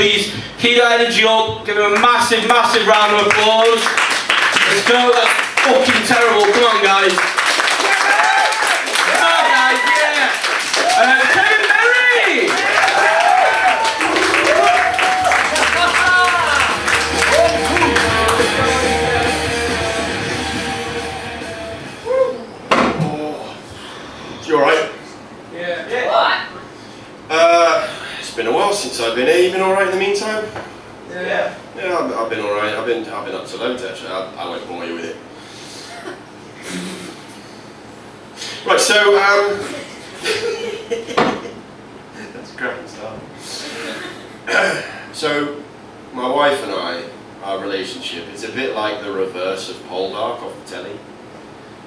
please keep that energy up. Give him a massive, massive round of applause. Let's go. That's fucking terrible. Come on, guys. Come on, guys. Yeah. Kevin Berry. You alright? Yeah. It's been a while since I've been here. You been alright in the meantime? Yeah. Yeah, I've been alright. I've been up to loads actually. I won't bore you with it. Right, so that's cracking stuff. So my wife and I, our relationship, is a bit like the reverse of Poldark off the telly.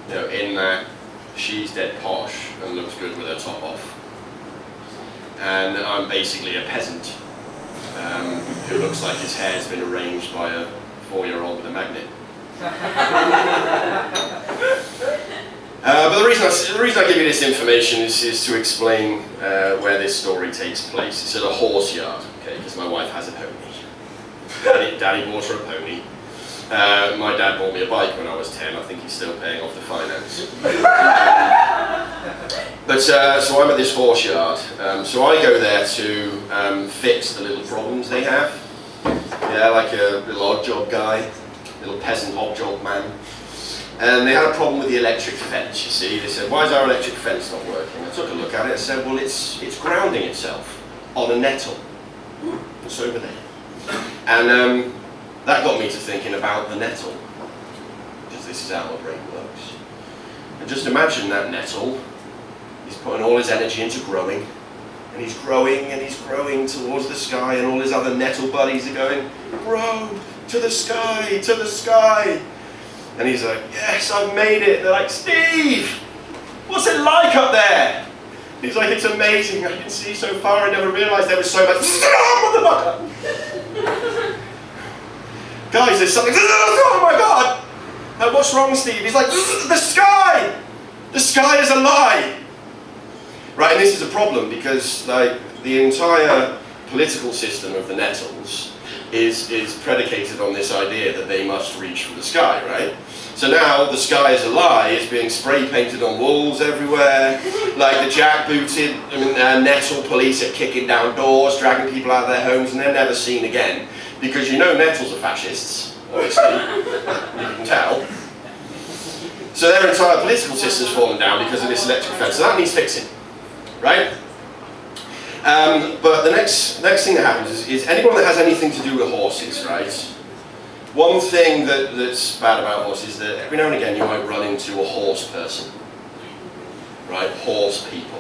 You know, in that she's dead posh and looks good with her top off. And I'm basically a peasant who looks like his hair's been arranged by a 4-year-old with a magnet. But the reason I give you this information is to explain where this story takes place. It's at a horse yard, okay, because my wife has a pony. Daddy bought her a pony. My dad bought me a bike when I was 10. I think he's still paying off the finance. So I'm at this horse yard. So I go there to fix the little problems they have. Yeah, like a little odd job guy, little peasant odd job man. And they had a problem with the electric fence, you see. They said, why is our electric fence not working? I took a look at it and said, well, it's grounding itself on a nettle. It's over there. And that got me to thinking about the nettle, because this is how my brain works. And just imagine that nettle. He's putting all his energy into growing, and he's growing towards the sky, and all his other nettle buddies are going, grow to the sky, to the sky. And he's like, yes, I've made it. They're like, Steve, what's it like up there? He's like, it's amazing. I can see so far. I never realised there was so much. Guys, there's something. Oh my God! Like, what's wrong, Steve? He's like, the sky! The sky is a lie! Right, and this is a problem because like the entire political system of the Nettles is predicated on this idea that they must reach for the sky, right? So now the sky is a lie is being spray painted on walls everywhere. Like the jackbooted Nettle police are kicking down doors, dragging people out of their homes, and they're never seen again. Because you know Nettles are fascists, obviously, you can tell. So their entire political system's fallen down because of this electric fence. So that needs fixing, right? But the next thing that happens is anyone that has anything to do with horses, right? One thing that's bad about horses is that every now and again you might run into a horse person, right? Horse people.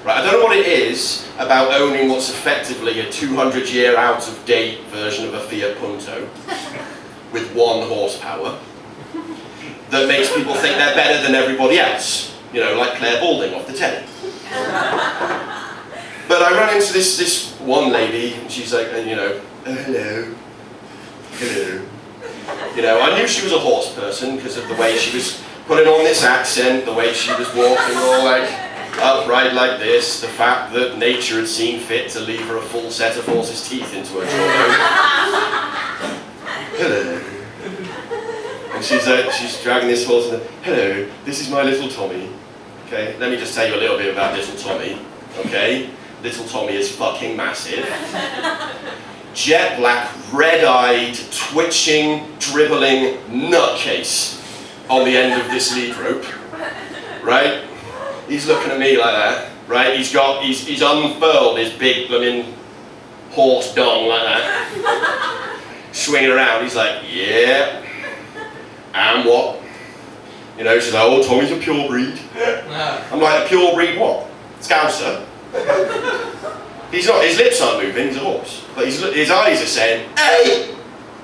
Right, I don't know what it is about owning what's effectively a 200-year out-of-date version of a Fiat Punto with 1 horsepower that makes people think they're better than everybody else. You know, like Claire Balding off the telly. But I ran into this one lady, and she's like, hello. You know, I knew she was a horse person because of the way she was putting on this accent, the way she was walking all like upright like this, the fact that nature had seen fit to leave her a full set of horse's teeth into her jawbone. Hello. And she's dragging this horse and hello, this is my little Tommy. Okay, let me just tell you a little bit about little Tommy. Okay, little Tommy is fucking massive. Jet black, red-eyed, twitching, dribbling nutcase on the end of this lead rope. Right? He's looking at me like that, right? He's unfurled his big blooming horse dong like that. Swinging around, he's like, yeah. And what? You know, she's like, oh, Tommy's a pure breed. I'm like, a pure breed what? Scouser. He's not, his lips aren't moving, he's a horse. But his eyes are saying, hey,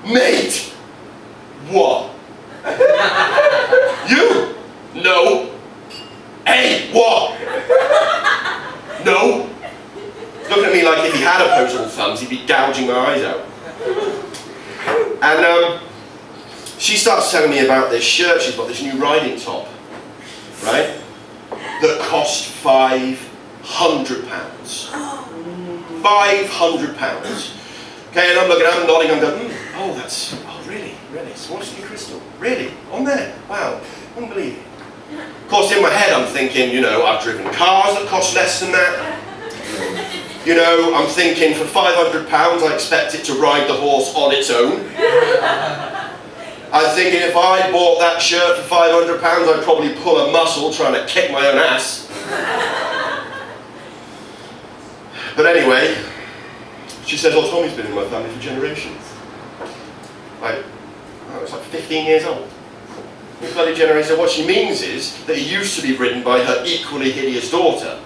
mate. What? You? No. Hey, what? No. Looking at me like if he had opposable thumbs, he'd be gouging my eyes out. And she starts telling me about this shirt she's got, this new riding top, right? That cost £500. £500. Okay, and I'm looking, I'm nodding, I'm going, oh, that's, oh, really, Swansea Crystal, really, on there, wow, unbelievable. Of course, in my head, I'm thinking, you know, I've driven cars that cost less than that. You know, I'm thinking for £500, I expect it to ride the horse on its own. I'm thinking if I bought that shirt for £500, I'd probably pull a muscle trying to kick my own ass. But anyway, she said, oh, Tommy's been in my family for generations. I was like 15 years old. This bloody generation. What she means is that he used to be ridden by her equally hideous daughter,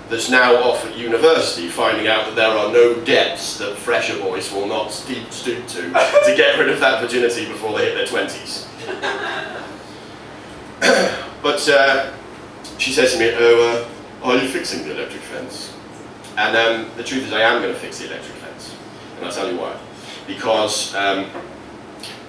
that's now off at university, finding out that there are no depths that fresher boys will not stoop to get rid of that virginity before they hit their 20s. But she says to me, oh, are you fixing the electric fence? And the truth is I am going to fix the electric fence. And I'll tell you why. Because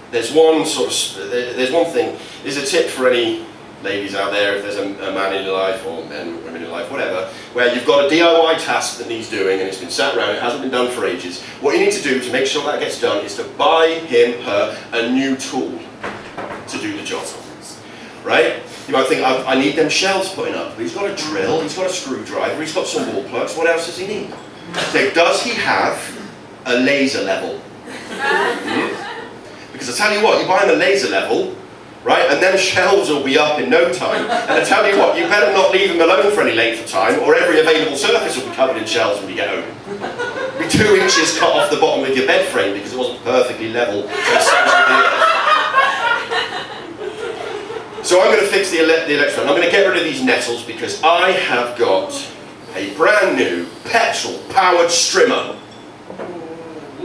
there's one thing, there's a tip for any ladies out there, if there's a man in your life, or men, women in your life, whatever, where you've got a DIY task that needs doing and it's been sat around, it hasn't been done for ages. What you need to do to make sure that gets done is to buy him, her, a new tool to do the job. Right? You might think, I need them shelves putting up. But he's got a drill, he's got a screwdriver, he's got some wall plugs, what else does he need? So does he have a laser level? Because I tell you what, you buy him a laser level, right, and them shelves will be up in no time. And I tell you what, you better not leave them alone for any length of time, or every available surface will be covered in shelves when you get home. Be 2 inches cut off the bottom of your bed frame because it wasn't perfectly level to the centre of the earth. So I'm going to fix the electron. I'm going to get rid of these nettles because I have got a brand new petrol-powered strimmer.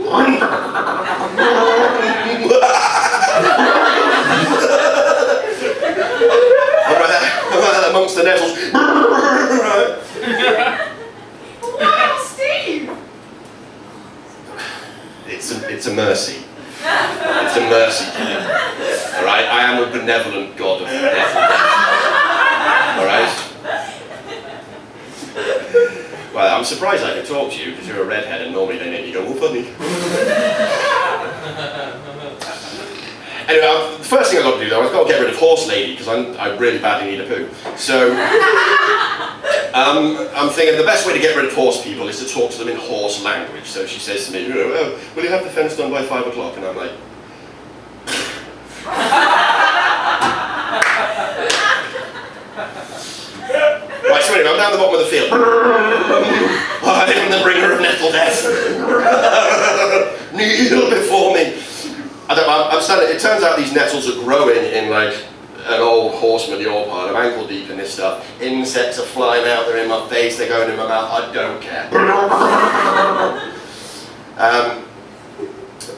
I'm right amongst the nettles. Steve! It's a mercy. It's a mercy killing. Alright? I am a benevolent god of death. Alright? Well, I'm surprised I can talk to you because you're a redhead and normally they make you go, oh, funny. Anyway, the first thing I've got to do though, I've got to get rid of Horse Lady because I really badly need a poo. So, I'm thinking the best way to get rid of horse people is to talk to them in horse language. So she says to me, you know, oh, will you have the fence done by 5 o'clock? And I'm like, right, so anyway, I'm down the bottom of the field. I am the bringer of nettle death. Kneel before me. I'm standing, it turns out these nettles are growing in like an old horse manure pile. I'm ankle deep in this stuff. Insects are flying out, they're in my face, they're going in my mouth, I don't care.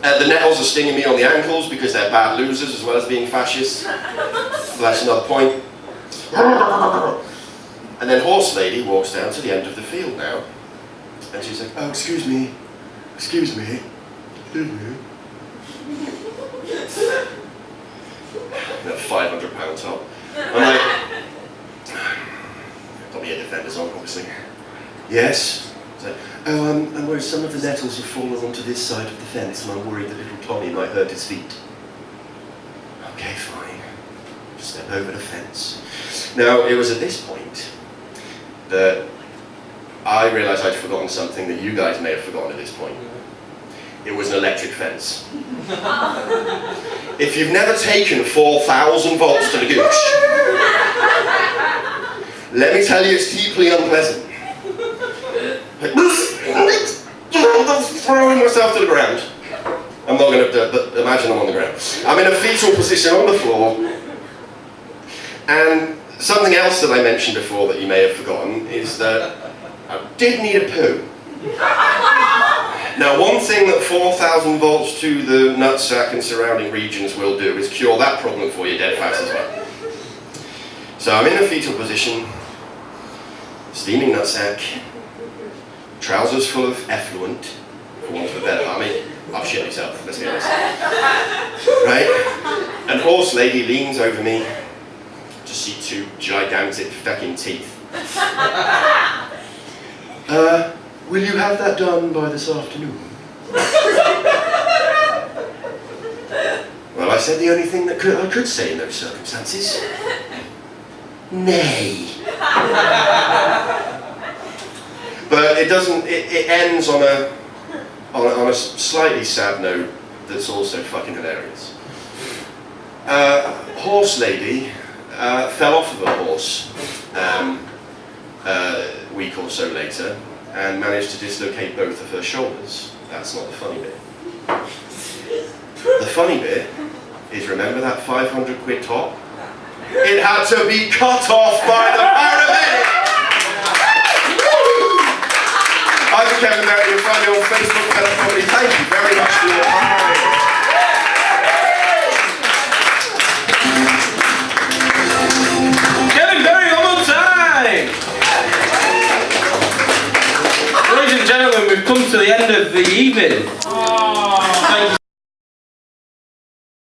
The nettles are stinging me on the ankles because they're bad losers as well as being fascists. That's another point. And then Horse Lady walks down to the end of the field now. And she's like, oh, excuse me. £500 top. I'm like, got me a defenders on, obviously. Yes. So, oh, I'm worried some of the nettles have fallen onto this side of the fence, and I'm worried that little Tommy might hurt his feet. Okay, fine. Step over the fence. Now, it was at this point that I realised I'd forgotten something that you guys may have forgotten at this point. It was an electric fence. If you've never taken 4,000 volts to the gooch, let me tell you it's deeply unpleasant. Throwing myself to the ground. I'm not going to, but imagine I'm on the ground. I'm in a fetal position on the floor. And something else that I mentioned before that you may have forgotten is that I did need a poo. Now, one thing that 4,000 volts to the nutsack and surrounding regions will do is cure that problem for you dead fast as well. So I'm in a fetal position, steaming nutsack, trousers full of effluent, for want of a better, I mean, I've shit myself, let's be honest. Right? And Horse Lady leans over me to see 2 gigantic fucking teeth. Will you have that done by this afternoon? said the only thing that I could say in those circumstances. Nay. But it doesn't, it ends on a slightly sad note that's also fucking hilarious. Horse lady fell off of a horse a week or so later and managed to dislocate both of her shoulders. That's not the funny bit. The funny bit is, remember that 500 quid top? It had to be cut off by the paramedic! I'm Kevin Merritt, you'll find me on Facebook, Fellow Comedy. Thank you very much for your time. Kevin Berry, one more time! Ladies and gentlemen, we've come to the end of the evening. Thank